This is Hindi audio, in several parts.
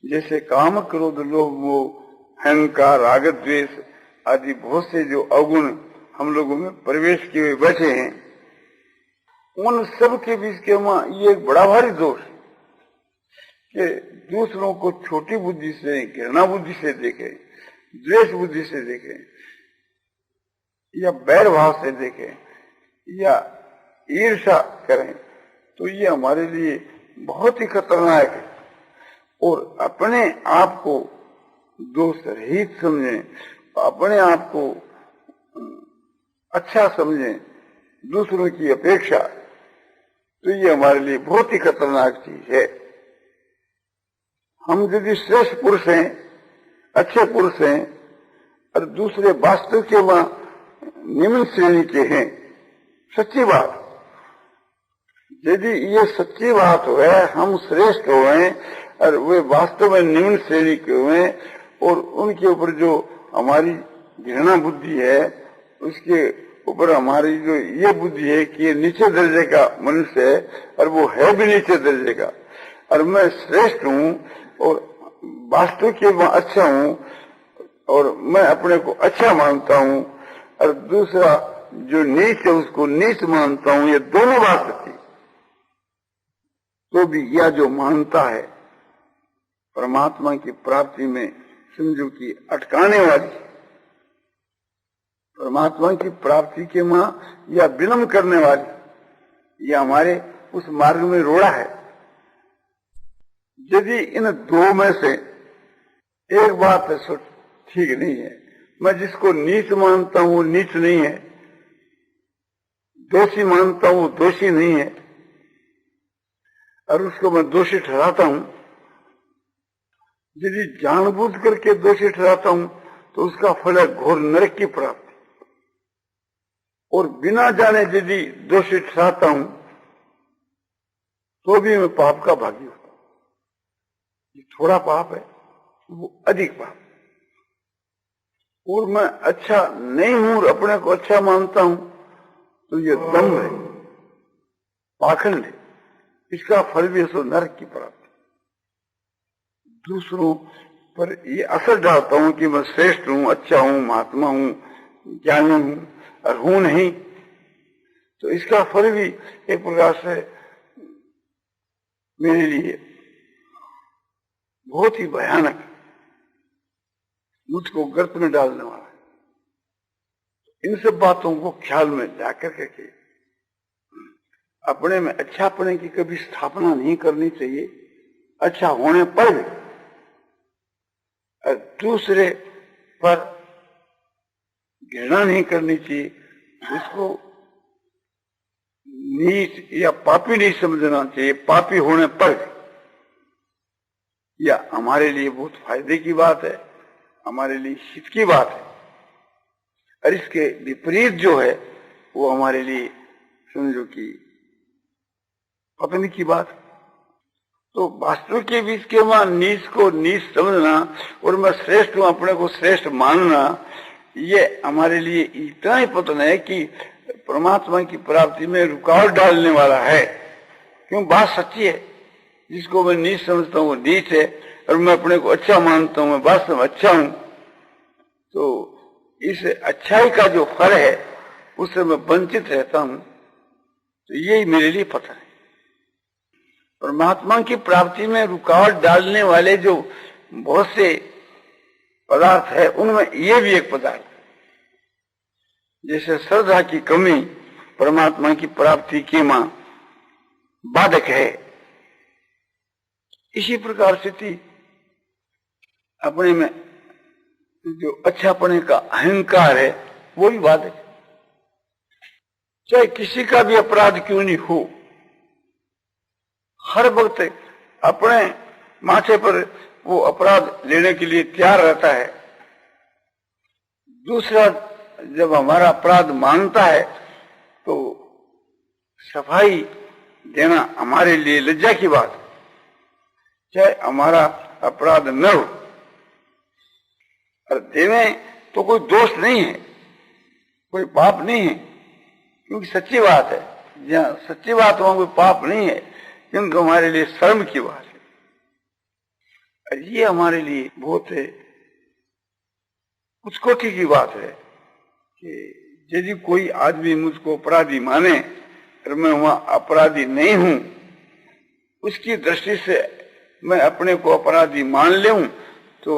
जैसे काम, क्रोध, लोभ, मोह, अहंकार, राग, द्वेष आदि बहुत से जो अवगुण हम लोगों में प्रवेश किए हुए बैठे हैं, उन सब के बीच के ये एक बड़ा भारी दोष है कि दूसरों को छोटी बुद्धि से, घृणा बुद्धि से देखें, द्वेष बुद्धि से देखें, या बैर भाव से देखें, या ईर्ष्या करें, तो ये हमारे लिए बहुत ही खतरनाक है। और अपने आप को दोष रहित समझें, अपने आप को अच्छा समझें दूसरों की अपेक्षा, तो ये हमारे लिए बहुत ही खतरनाक चीज है। हम यदि श्रेष्ठ पुरुष हैं, अच्छे पुरुष हैं, और दूसरे वास्तव के वहां निम्न श्रेणी के हैं, सच्ची बात, यदि ये सच्ची बात हुए, हम श्रेष्ठ हुए और वे वास्तव में निम्न श्रेणी के हुए, और उनके ऊपर जो हमारी घृणा बुद्धि है, उसके ऊपर हमारी जो ये बुद्धि है कि ये नीचे दर्जे का मनुष्य है और वो है भी नीचे दर्जे का, और मैं श्रेष्ठ हूँ और वास्तव के मैं अच्छा हूँ और मैं अपने को अच्छा मानता हूँ, और दूसरा जो नीच है उसको नीच मानता हूँ, ये दोनों बात सच्ची, तो भी यह जो मानता है परमात्मा की प्राप्ति में समझो कि अटकाने वाली, परमात्मा की प्राप्ति के मां या विलंब करने वाली, या हमारे उस मार्ग में रोड़ा है। यदि इन दो में से एक बात है सो ठीक नहीं है, मैं जिसको नीच मानता हूं वो नीच नहीं है, दोषी मानता हूं वो दोषी नहीं है, और उसको मैं दोषी ठहराता हूं, यदि जानबूझ करके दोषी ठहराता हूं तो उसका फल है घोर नरक की प्राप्ति, और बिना जाने यदि दोषी ठहराता हूं तो भी मैं पाप का भागी होता हूं। ये थोड़ा पाप है, वो अधिक पाप, और मैं अच्छा नहीं हूं, अपने को अच्छा मानता हूं, तो ये दम्भ है, पाखंड है, इसका फल भी सो नरक की प्राप्ति। दूसरों पर ये असर डालता हूं कि मैं श्रेष्ठ हूं, अच्छा हूं, महात्मा हूं, ज्ञानी हूं, और हूं नहीं, तो इसका फल भी एक प्रकार से मेरे लिए बहुत ही भयानक, मुझको गर्त में डालने वाला है। इन सब बातों को ख्याल में जाकर के अपने में अच्छापने की कभी स्थापना नहीं करनी चाहिए, अच्छा होने पर भी, और दूसरे पर घृणा नहीं करनी चाहिए, उसको नीच या पापी नहीं समझना चाहिए, पापी होने पर या हमारे लिए बहुत फायदे की बात है, हमारे लिए हित की बात है, और इसके विपरीत जो है वो हमारे लिए समझो कि पतन की बात। तो वास्तव के बीच के वहां नीच को नीच समझना और मैं श्रेष्ठ हूं, अपने को श्रेष्ठ मानना, ये हमारे लिए इतना ही पतन है कि परमात्मा की प्राप्ति में रुकावट डालने वाला है। क्यों? बात सच्ची है, जिसको मैं नीच समझता हूँ वो नीच है, और मैं अपने को अच्छा मानता हूँ, मैं वास्तव में अच्छा हूं, तो इस अच्छाई का जो फल है उससे मैं वंचित रहता हूं, तो यही मेरे लिए पतन है। परमात्मा की प्राप्ति में रुकावट डालने वाले जो बहुत से पदार्थ है, उनमें ये भी एक पदार्थ है। जैसे श्रद्धा की कमी परमात्मा की प्राप्ति के मां बाधक है, इसी प्रकार स्थिति अपने में जो अच्छापने का अहंकार है वो भी बाधक है। चाहे किसी का भी अपराध क्यों नहीं हो, हर वक्त अपने माथे पर वो अपराध लेने के लिए तैयार रहता है। दूसरा जब हमारा अपराध मानता है तो सफाई देना हमारे लिए लज्जा की बात है। चाहे हमारा अपराध न हो और देवें तो कोई दोष नहीं है, कोई पाप नहीं है, क्योंकि सच्ची बात है। जहाँ सच्ची बात वहां कोई पाप नहीं है, क्योंकि हमारे लिए शर्म की बात है। और ये हमारे लिए बहुत कुछ कोटि की बात है कि यदि कोई आदमी मुझको अपराधी माने और मैं वहां अपराधी नहीं हूं, उसकी दृष्टि से मैं अपने को अपराधी मान लूं, तो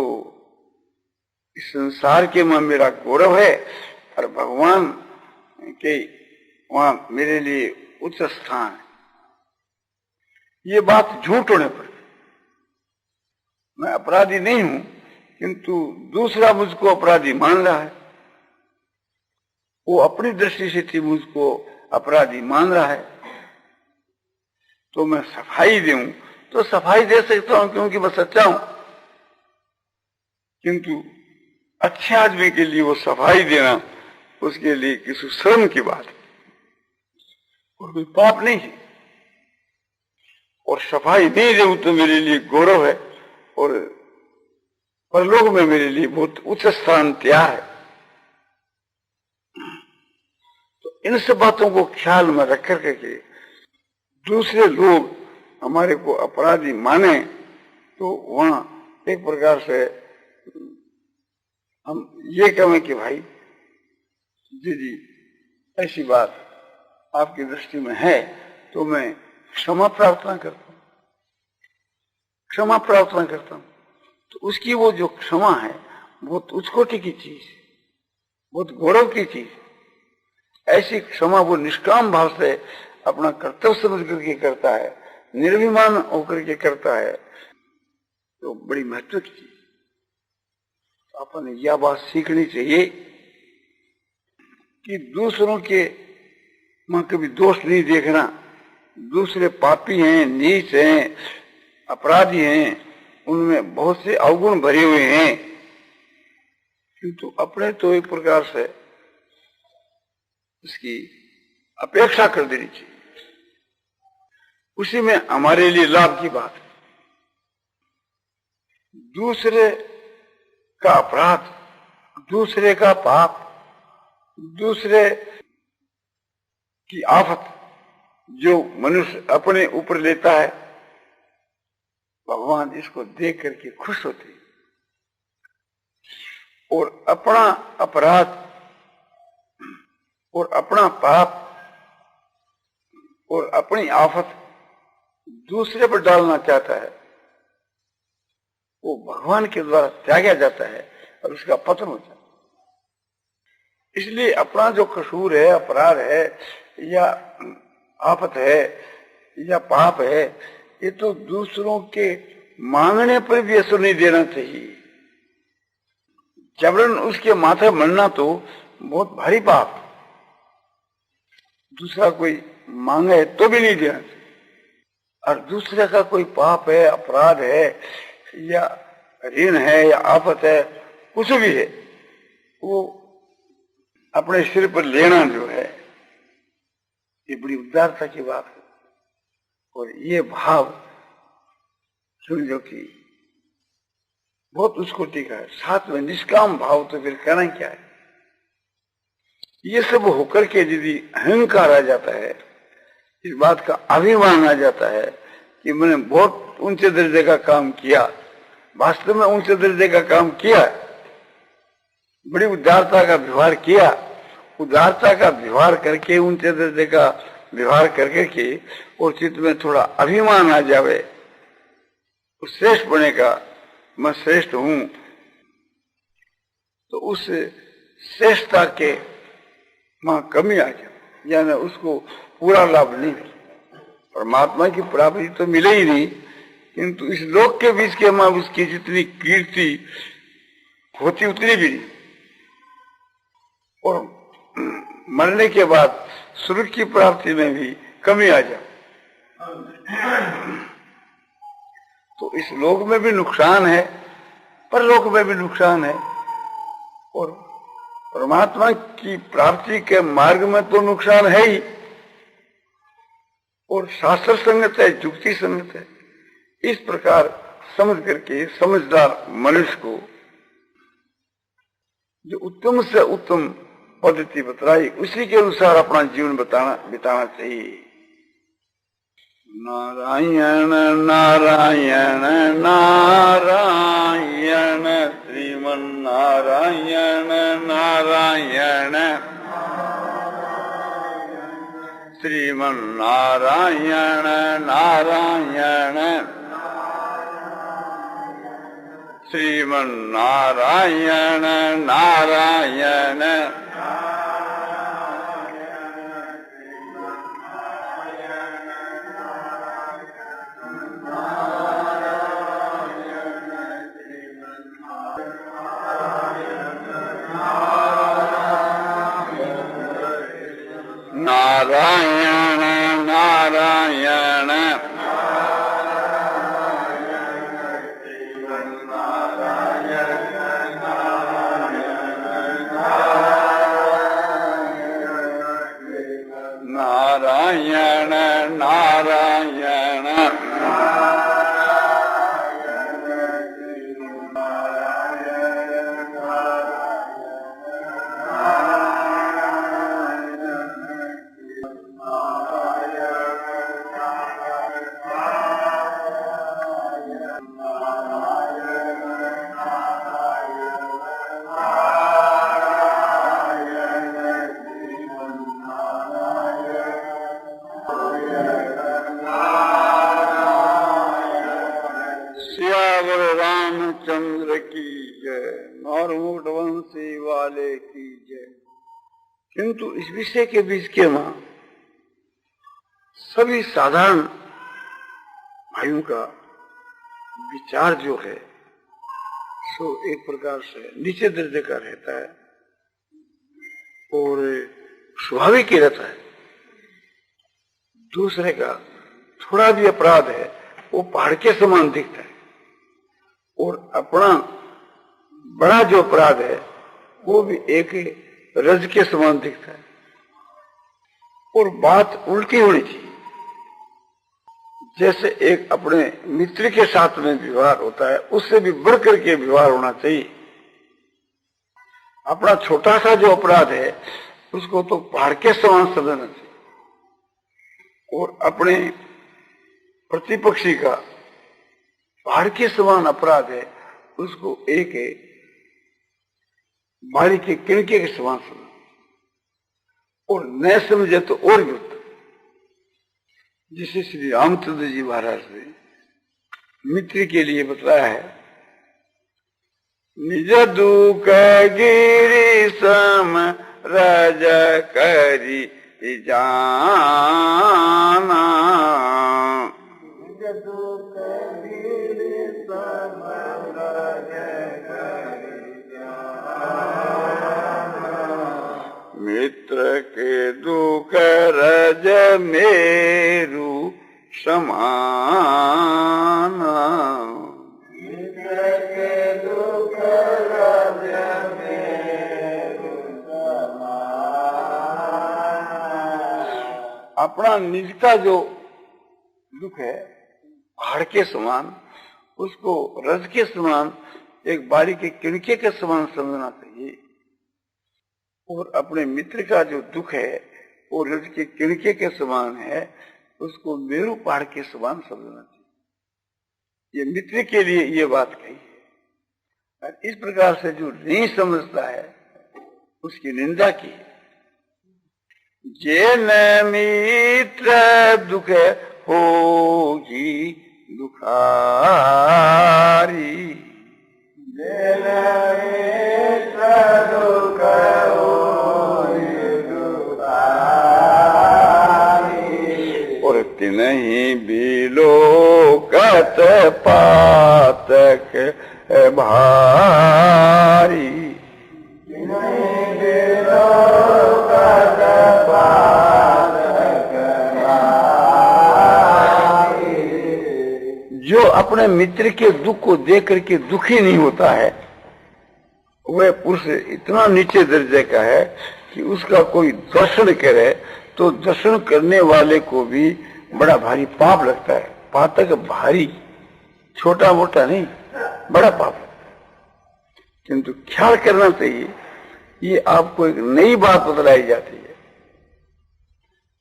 इस संसार के में मेरा गौरव है और भगवान के वहां मेरे लिए उच्च स्थान है। ये बात झूठ होने पर मैं अपराधी नहीं हूं, किंतु दूसरा मुझको अपराधी मान रहा है, वो अपनी दृष्टि से थी मुझको अपराधी मान रहा है, तो मैं सफाई दूं तो सफाई दे सकता हूं क्योंकि मैं सच्चा हूं। किंतु अच्छे आदमी के लिए वो सफाई देना उसके लिए किसी शर्म की बात है और कोई पाप नहीं है। और सफाई नहीं दूं तो मेरे लिए गौरव है और परलोक में मेरे लिए बहुत उच्च स्थान तैयार है। तो इन सब बातों को ख्याल में रख करके दूसरे लोग हमारे को अपराधी माने तो वहां एक प्रकार से हम ये कहें कि भाई जी ऐसी बात आपकी दृष्टि में है तो मैं क्षमा प्रार्थना करता हूं, क्षमा प्रार्थना करता हूं। तो उसकी वो जो क्षमा है बहुत उच्च कोटि की चीज है, बहुत गौरव की चीज है। ऐसी क्षमा वो निष्काम भाव से अपना कर्तव्य समझ करके करता है, निर्भिमान होकर के करता है, तो बड़ी महत्व की चीज। अपन यह बात सीखनी चाहिए कि दूसरों के में कभी दोष नहीं देखना। दूसरे पापी हैं, नीच हैं, अपराधी हैं, उनमें बहुत से अवगुण भरे हुए हैं, किंतु अपने तो एक प्रकार से उसकी अपेक्षा कर देनी चाहिए, उसी में हमारे लिए लाभ की बात है। दूसरे का अपराध, दूसरे का पाप, दूसरे की आफत जो मनुष्य अपने ऊपर लेता है, भगवान इसको देख करके खुश होते हैं और अपना अपराध और अपना पाप और अपनी आफत दूसरे पर डालना चाहता है, वो भगवान के द्वारा त्यागा जाता है और उसका पतन हो जाता है। इसलिए अपना जो कसूर है, अपराध है या आफत है या पाप है, ये तो दूसरों के मांगने पर भी असर नहीं देना चाहिए। जबरन उसके माथे मरना तो बहुत भारी पाप। दूसरा कोई मांगे तो भी नहीं देना चाहिए, और दूसरे का कोई पाप है, अपराध है या ऋण है या आफत है, कुछ भी है, वो अपने सिर पर लेना जो है, ये बड़ी उदारता की बात है। और ये भाव समझो कि बहुत उसको टीका है। साथ में निष्काम भाव तो फिर कहना क्या है। ये सब होकर के यदि अहंकार आ जाता है, इस बात का अभिमान आ जाता है कि मैंने बहुत ऊंचे दर्जे का काम किया, वास्तव में ऊंचे दर्जे का काम किया, बड़ी उदारता का व्यवहार किया, उदारता का व्यवहार करके ऊंचे दर्जे का व्यवहार करके के और चित्त में थोड़ा अभिमान आ जावे उस श्रेष्ठ बने का, मैं श्रेष्ठ हूं, तो उस श्रेष्ठता के मां कमी आ जाए, यानी उसको पूरा लाभ नहीं मिले। परमात्मा की प्राप्ति तो मिले ही नहीं, किंतु इस लोक के बीच के मां उसकी जितनी कीर्ति होती उतनी भी नहीं, और मरने के बाद स्वर्ग की प्राप्ति में भी कमी आ जाए, तो इस लोक में भी नुकसान है, परलोक में भी नुकसान है, और परमात्मा की प्राप्ति के मार्ग में तो नुकसान है ही, और शास्त्र संगत है, युक्ति संगत है। इस प्रकार समझ करके समझदार मनुष्य को जो उत्तम से उत्तम पद्धति बतलाई, उसी के अनुसार अपना जीवन बिताना चाहिए। नारायण नारायण नारायण श्रीमन्नारायण नारायण श्रीमन्नारायण नारायण श्रीमन्नारायण नारायण नारायण नारायण नारायण नारायण रामचंद्र की जय, नौरमुकुट वंशी वाले की जय। किंतु इस विषय के बीच के मां सभी साधारण भाइयों का विचार जो है सो एक प्रकार से नीचे दर्जे का रहता है और स्वाभाविक ही रहता है। दूसरे का थोड़ा भी अपराध है वो पहाड़ के समान दिखता है और अपना बड़ा जो अपराध है वो भी एक रज के समान दिखता है। और बात उल्टी होनी चाहिए, जैसे एक अपने मित्र के साथ में व्यवहार होता है उससे भी बढ़कर के व्यवहार होना चाहिए। अपना छोटा सा जो अपराध है उसको तो पहाड़ के समान समझना चाहिए और अपने प्रतिपक्षी का पहाड़ के समान अपराध है उसको एक बाड़ी के किणके के समान समझ और न समझे तो और भी होता। जिसे श्री रामचंद्र जी महाराज ने मित्र के लिए बताया है, निज दुख गिरी सम रज करी जाना, निज दुख गिरी सम रज करी जाना, मित्र के दुख रज मेरु समाना, मित्र के दुख रज मेरु समाना। अपना निज का जो दुख है पहाड़ के समान उसको रज के समान एक बारी के किणके के समान समझना चाहिए और अपने मित्र का जो दुख है वो रज के किणके के समान है उसको मेरु पहाड़ के समान समझना चाहिए। ये मित्र के लिए ये बात कही है और इस प्रकार से जो नहीं समझता है उसकी निंदा की है। जे न मित्र दुख होगी दुखारी, जे न मित्र दुख होगी दुखारी, और तिन्हीं बिलोकत पातक भारी, तिन्हीं बिलोकत पातक भारी। जो अपने मित्र के दुख को देख करके दुखी नहीं होता है वह पुरुष इतना नीचे दर्जे का है कि उसका कोई दर्शन करे तो दर्शन करने वाले को भी बड़ा भारी पाप लगता है। पातक भारी, छोटा मोटा नहीं, बड़ा पाप। किंतु ख्याल करना चाहिए, ये आपको एक नई बात बतलाई जाती है।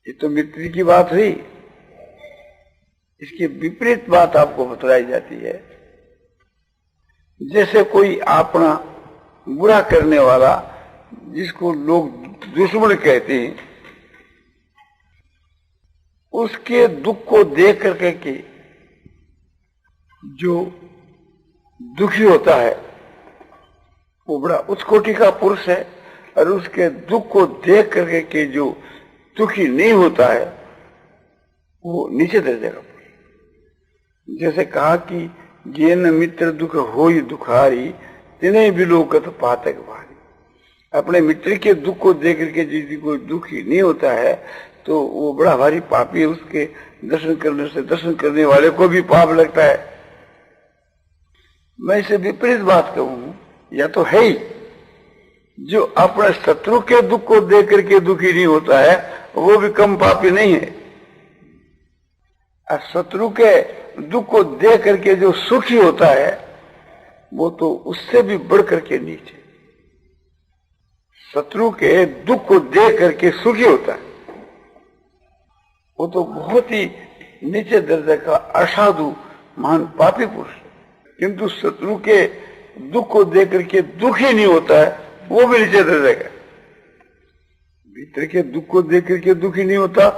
ये तो मित्र की बात हुई, इसकी विपरीत बात आपको बतलाई जाती है। जैसे कोई अपना बुरा करने वाला, जिसको लोग दुश्मन कहते हैं, उसके दुख को देख करके कि जो दुखी होता है वो बड़ा उच्च कोटि का पुरुष है, और उसके दुख को देख करके कि जो दुखी नहीं होता है वो नीचे दर्जे का पुरुष। जैसे कहा कि जेन मित्र दुख होई दुखारी, तिन्हें भी लोकत पातक भारी। अपने मित्र के दुख को देख करके यदि कोई दुखी नहीं होता है तो वो बड़ा भारी पापी है, उसके दर्शन करने से दर्शन करने वाले को भी पाप लगता है। मैं इसे विपरीत बात कहूं, या तो है ही जो अपने शत्रु के दुख को देख करके दुखी नहीं होता है वो भी कम पापी नहीं है, और शत्रु के दुख को देख करके जो सुखी होता है वो तो उससे भी बढ़ करके नीचे। शत्रु के दुख को देख करके सुखी होता है वो तो बहुत ही नीचे दर्जे का असाधु महान पापी पुरुष है। किंतु शत्रु के दुख को देख करके दुखी नहीं होता है वो भी नीचे दर्जे का। भीतर के दुख को देख करके दुखी नहीं होता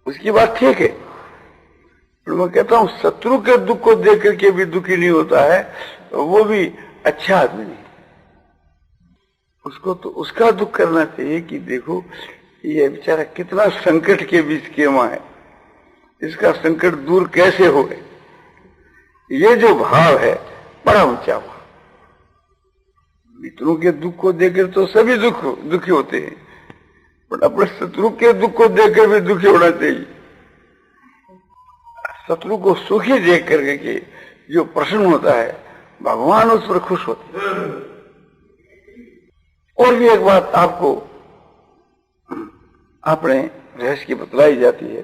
उसकी बात ठीक है, पर मैं कहता हूं शत्रु के दुख को देख करके भी दुखी नहीं होता है वो भी अच्छा आदमी नहीं। उसको तो उसका दुख करना चाहिए कि देखो ये बेचारा कितना संकट के बीच केमा है, इसका संकट दूर कैसे हो गए। ये जो भाव है बड़ा ऊंचा भाव। मित्रों के दुख को देखकर तो सभी दुखी होते हैं, पर अपने शत्रु के दुख को देखकर भी दुखी होना चाहिए। शत्रु को सुखी देख करके कि जो प्रसन्न होता है भगवान उस पर खुश होते हैं। और भी एक बात आपको अपने रहस्य की बतलाई जाती है।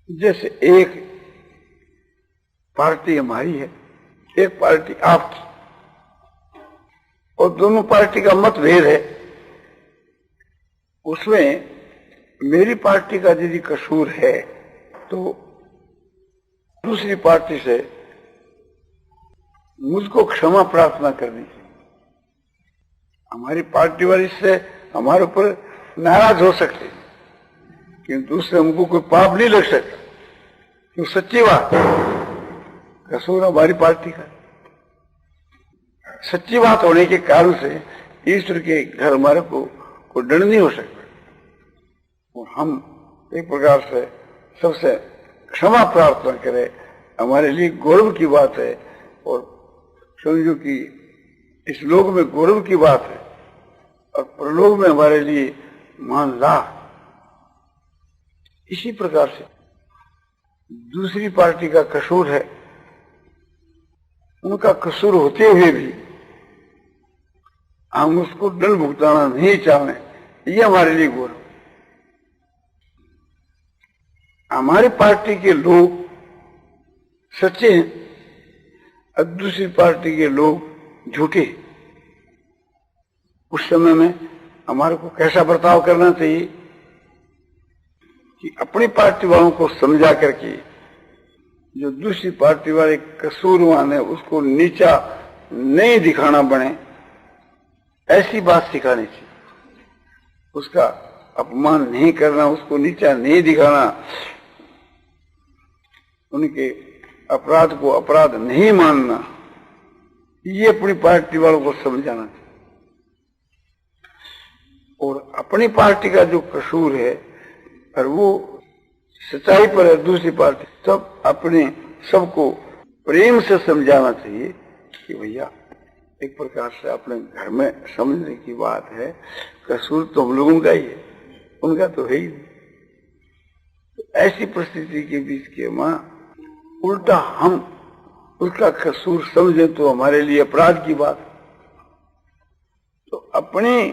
जैसे एक पार्टी हमारी है, एक पार्टी आपकी, और दोनों पार्टी का मतभेद है। उसमें मेरी पार्टी का यदि कसूर है तो दूसरी पार्टी से मुझको क्षमा प्रार्थना करनी चाहिए। हमारी पार्टी वाली से हमारे ऊपर नाराज हो सकते किंतु उससे हमको कोई पाप नहीं लग सकता, क्यों सच्ची बात कसूर हमारी पार्टी का। सच्ची बात होने के कारण से ईश्वर के घर हमारे को कोई दंड नहीं हो सकता, और हम एक प्रकार से सबसे क्षमा प्रार्थना करें हमारे लिए गौरव की बात है। और समझो कि इस लोक में गौरव की बात है और परलोक में हमारे लिए महान लाभ। इसी प्रकार से दूसरी पार्टी का कसूर है, उनका कसूर होते हुए भी हम उसको दंड भुगताना नहीं चाहते, ये हमारे लिए गौरव। हमारी पार्टी के लोग सच्चे हैं और दूसरी पार्टी के लोग झूठे। उस समय में हमारे को कैसा बर्ताव करना चाहिए कि अपनी पार्टी वालों को समझा करके जो दूसरी पार्टी वाले कसूरवान है उसको नीचा नहीं दिखाना बने, ऐसी बात सिखानी चाहिए। उसका अपमान नहीं करना, उसको नीचा नहीं दिखाना, उनके अपराध को अपराध नहीं मानना, ये अपनी पार्टी वालों को समझाना चाहिए। और अपनी पार्टी का जो कसूर है और वो सच्चाई पर है दूसरी पार्टी, तब अपने सबको प्रेम से समझाना चाहिए कि भैया एक प्रकार से अपने घर में समझने की बात है, कसूर तो हम लोगों का ही है, उनका तो है ही नहीं। तो ऐसी परिस्थिति के बीच के मां उल्टा हम उसका कसूर समझें तो हमारे लिए अपराध की बात। तो अपनी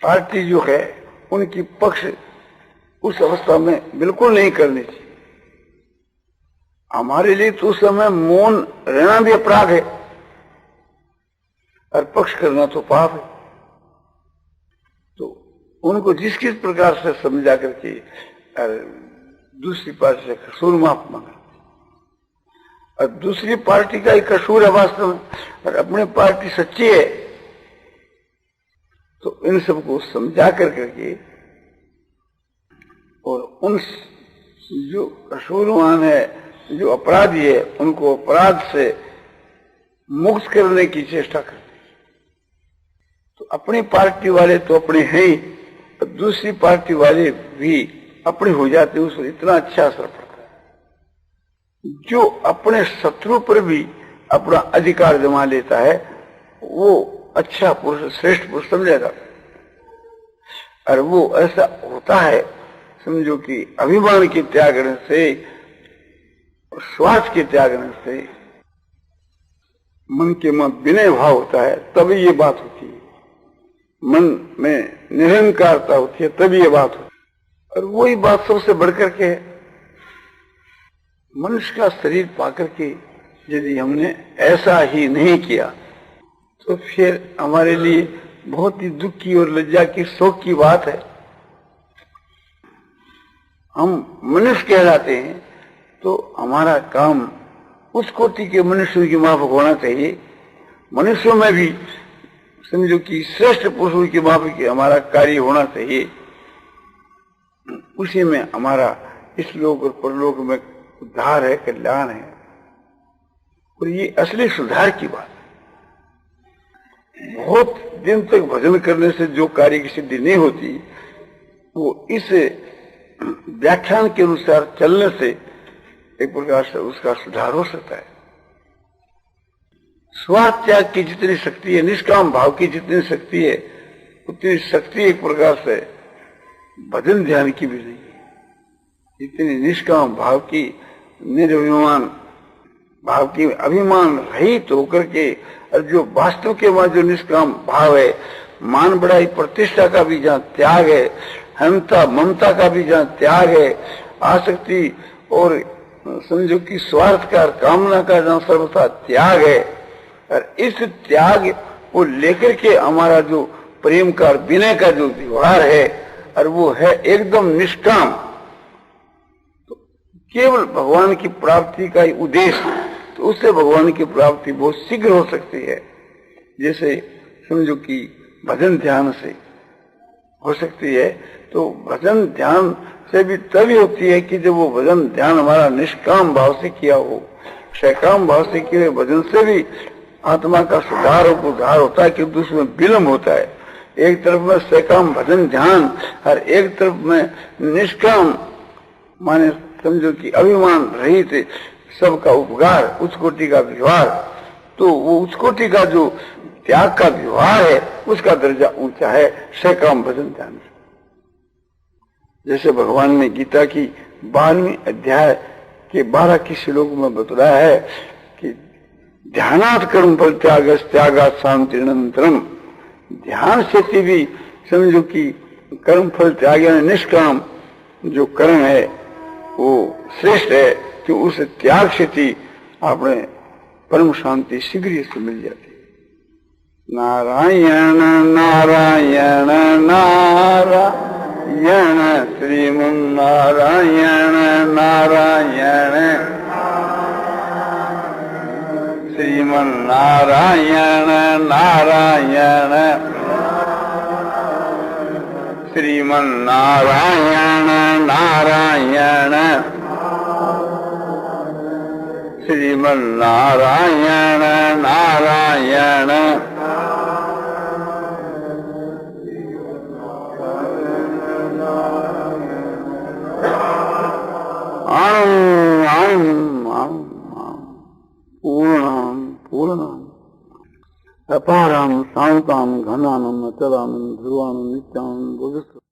पार्टी जो है उनकी पक्ष उस अवस्था में बिल्कुल नहीं करनी चाहिए। हमारे लिए तो उस समय मौन रहना भी अपराध है और पक्ष करना तो पाप है। तो उनको जिस किस प्रकार से समझा करके दूसरी पार्टी से कसूर माफ मांगा, और दूसरी पार्टी का ही कसूर है वास्तव में, और अपनी पार्टी सच्ची है। तो इन सबको समझा करके और उन जो कसूरवान है, जो अपराधी है, उनको अपराध से मुक्त करने की चेष्टा करते। तो अपनी पार्टी वाले तो अपने हैं ही, और दूसरी पार्टी वाले भी अपने हो जाते, उस पर इतना अच्छा असर पड़ता है। जो अपने शत्रु पर भी अपना अधिकार जमा लेता है वो अच्छा पुरुष, श्रेष्ठ पुरुष समझा जाता है। और वो ऐसा होता है, समझो कि अभिमान के त्यागने से, स्वार्थ के त्यागने से, मन के में विनय भाव होता है, तभी ये बात होती है। मन में निरंकारता होती है, तभी ये बात होती है। और वही बात सबसे बढ़कर के मनुष्य का शरीर पाकर के यदि हमने ऐसा ही नहीं किया तो फिर हमारे लिए बहुत ही दुख की और लज्जा की, शोक की बात है। हम मनुष्य कहलाते हैं तो हमारा काम उस कोटि के मनुष्यों की माफक होना चाहिए। मनुष्यों में भी समझो कि श्रेष्ठ पुरुषों की माफक हमारा कार्य होना चाहिए। उसी में हमारा इस लोक और परलोक में उद्धार है, कल्याण है। और ये असली सुधार की बात है। बहुत दिन तक भजन करने से जो कार्य की सिद्धि नहीं होती, वो इस व्याख्यान के अनुसार चलने से एक प्रकार से उसका सुधार हो सकता है। स्वार्थ त्याग की जितनी शक्ति है, निष्काम भाव की जितनी शक्ति है, उतनी शक्ति एक प्रकार से भजन ध्यान की भी नहीं है। जितनी निष्काम भाव की, निर्भिमान भाव की, अभिमान रहित होकर के, और जो वास्तव के वहां जो निष्काम भाव है, मान बढ़ाई प्रतिष्ठा का भी जहाँ त्याग है, हमता ममता का भी जहाँ त्याग है, आसक्ति और समझो कि स्वार्थ का, कामना का जहाँ सर्वथा त्याग है, और इस त्याग को लेकर के हमारा जो प्रेम का, विनय का जो व्यवहार है, और वो है एकदम निष्काम, तो केवल भगवान की प्राप्ति का ही उद्देश्य, तो उससे भगवान की प्राप्ति बहुत शीघ्र हो सकती है। जैसे समझो कि भजन ध्यान से हो सकती है, तो भजन ध्यान से भी तभी होती है कि जब वो भजन ध्यान हमारा निष्काम भाव से किया हो। सकाम भाव से किए भजन से भी आत्मा का सुधार और उद्धार होता है, किंतु उसमें विलंब होता है। एक तरफ में सकाम भजन ध्यान और एक तरफ में निष्काम, माने समझो कि अभिमान रहित सबका उपकार, उच्च कोटि का व्यवहार, तो वो उच्च कोटि का जो त्याग का व्यवहार है उसका दर्जा ऊंचा है सकाम भजन ध्यान। जैसे भगवान ने गीता की 12वें अध्याय के 12 की श्लोक में बतलाया है कि ध्यानात् कर्म फल त्यागात् शांति अनंतरम। ध्यान से भी समझो कि कर्म फल त्याग निष्काम जो कर्म है वो श्रेष्ठ है, कि उस त्याग से आपने परम शांति शीघ्र से मिल जाती है। नारायण नारायण नारायण श्रीमन्नारायण नारायण श्रीमन्नारायण नारायण श्रीमन्नारायण नारायण श्रीमन्नारायण नारायण पूर्णम पूर्णम अपारम शांताम घनानम अचलानम ध्रुवानम नित्यानम।